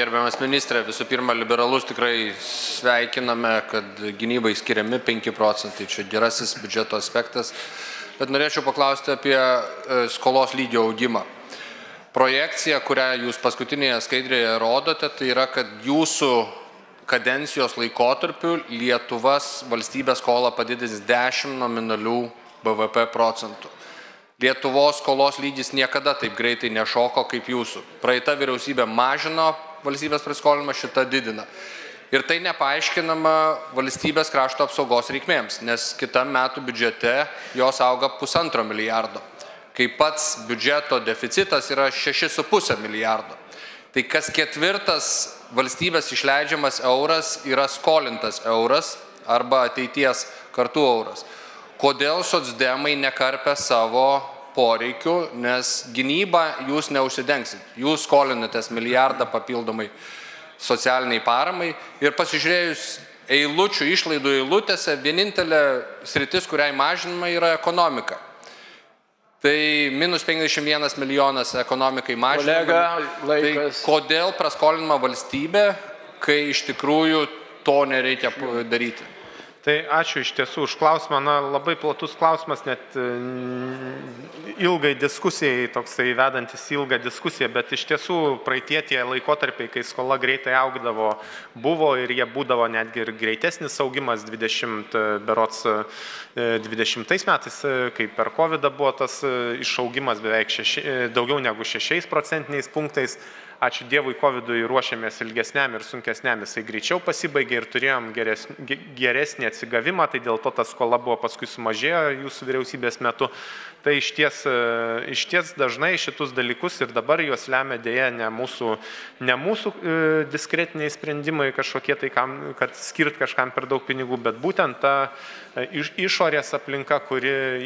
Gerbiamas ministrė, visų pirma, liberalus tikrai sveikiname, kad gynybai skiriami 5 procentai. Čia gerasis biudžeto aspektas. Bet norėčiau paklausti apie skolos lygio augimą. Projekcija, kurią jūs paskutinėje skaidrėje rodote, tai yra, kad jūsų kadencijos laikotarpiu Lietuvos valstybės skolą padidins 10 nominalių BVP procentų. Lietuvos skolos lygis niekada taip greitai nešoko kaip jūsų. Praeita vyriausybė mažino valstybės praskolinimą, šitą didina. Ir tai nepaaiškinama valstybės krašto apsaugos reikmėms, nes kitam metų biudžete jos auga 1,5 milijardo, kai pats biudžeto deficitas yra 6,5 milijardo. Tai kas ketvirtas valstybės išleidžiamas euras yra skolintas euras arba ateities kartų euras. Kodėl socdemai nekarpia savo poreikių, nes gynybą jūs neužsidengsit. Jūs skolinatės milijardą papildomai socialiniai paramai ir pasižiūrėjus eilučių išlaidų eilutėse, vienintelė sritis, kuriai mažinama, yra ekonomika. Tai minus 51 milijonas ekonomikai mažinama. Tai kodėl praskolinama valstybė, kai iš tikrųjų to nereikia daryti? Tai ačiū iš tiesų už klausimą. Labai platus klausimas, net ilgai diskusijai, toksai vedantis ilgą diskusiją, bet iš tiesų praeitie tie laikotarpiai, kai skola greitai augdavo, buvo ir jie būdavo netgi ir greitesnis augimas 20 metais, kai per COVID buvo tas išaugimas beveik daugiau negu 6 procentiniais punktais. Ačiū Dievui, COVID-ui ruošiamės ilgesniam ir sunkesniam, jisai greičiau pasibaigė ir turėjom geresnį atsigavimą, tai dėl to ta skola buvo paskui sumažėjo jūsų vyriausybės metu. Tai iš ties dažnai šitus dalykus ir dabar juos lemia dėja ne mūsų diskretiniai sprendimai kažkokie tai, kad skirt kažkam per daug pinigų, bet būtent ta išorės aplinka,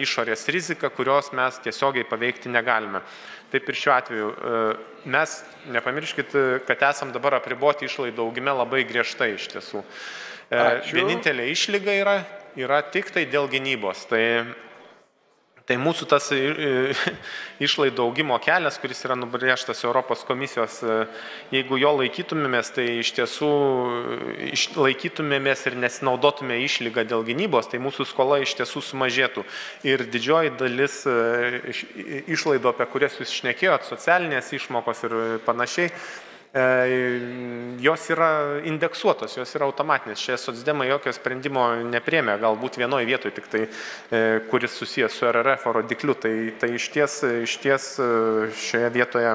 išorės rizika, kurios mes tiesiogiai paveikti negalime. Taip ir šiuo atveju mes, nepamirškit, kad esam dabar apriboti išlaidų augime labai griežtai iš tiesų. Vienintelė išlyga yra tik tai dėl gynybos. Tai mūsų tas išlaidų augimo kelias, kuris yra nubrėžtas Europos komisijos, jeigu jo laikytumėmės, tai iš tiesų laikytumėmės ir nesinaudotume išlygą dėl gynybos, tai mūsų skola iš tiesų sumažėtų. Ir didžioji dalis išlaidų, apie kurias jūs šnekėjot, socialinės išmokos ir panašiai, jos yra indeksuotos, jos yra automatinės. Šie socdemai jokio sprendimo nepriėmė, galbūt vienoje vietoje tik tai, kuris susijęs su RRF rodikliu, tai iš ties šioje vietoje